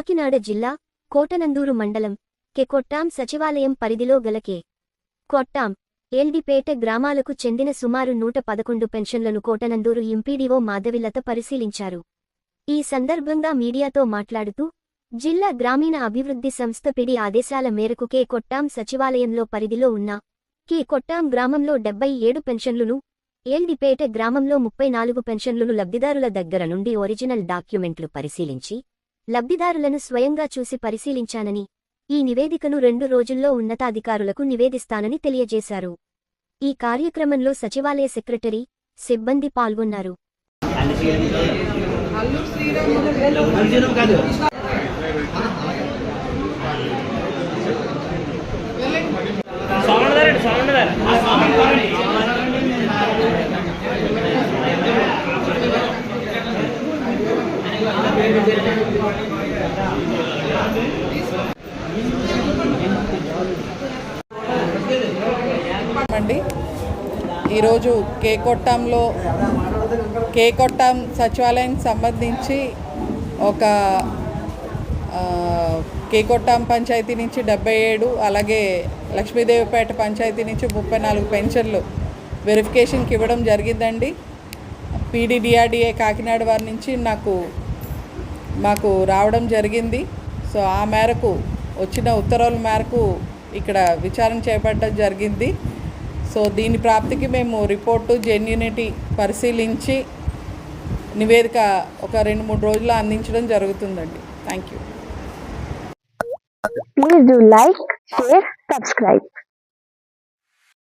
కాకినాడ జిల్లా కోటనందూరు మండలం కె కొట్టాం సచివాలయం పరిధిలో గల కె కొట్టాం ఎల్డిపేట గ్రామాలకు చెందిన సుమారు 111 పెన్షన్లను కోటనందూరు ఎంపీడీఓ మాధవిలత పరిశీలించారు. ఈ సందర్భంగా మీడియాతో మాట్లాడుతూ జిల్లా గ్రామీణ అభివృద్ధి సంస్థ పిడి ఆదేశాల మేరకు కె కొట్టాం సచివాలయంలో పరిధిలో ఉన్న కె కొట్టాం గ్రామంలో 77 పెన్షన్లును, ఎల్డిపేట గ్రామంలో 34 పెన్షన్లును లబ్ధిదారుల దగ్గర నుండి ఒరిజినల్ డాక్యుమెంట్లు పరిశీలించి లబ్ధిదారులను స్వయంగా చూసి పరిశీలించానని, ఈ నివేదికను 2 రోజుల్లో ఉన్నతాధికారులకు నివేదిస్తానని తెలియజేశారు. ఈ కార్యక్రమంలో సచివాలయ సెక్రటరీ, సిబ్బంది పాల్గొన్నారు. ఈరోజు కే కొట్టాం సచివాలయానికి సంబంధించి ఒక కే కొట్టాం పంచాయతీ నుంచి 77, అలాగే లక్ష్మీదేవిపేట పంచాయతీ నుంచి 34 పెన్షన్లు వెరిఫికేషన్కి ఇవ్వడం జరిగిందండి. పీడీడీఆర్డీఏ కాకినాడ వారి నుంచి మాకు రావడం జరిగింది. సో ఆ మేరకు వచ్చిన ఉత్తర్వుల మేరకు ఇక్కడ విచారణ చేపట్టడం జరిగింది. సో దీని ప్రాప్తికి మేము రిపోర్టు జెన్యూనిటీ పరిశీలించి నివేదిక ఒక 2-3 రోజుల్లో అందించడం జరుగుతుందండి. Thank you. Please do like, share, subscribe.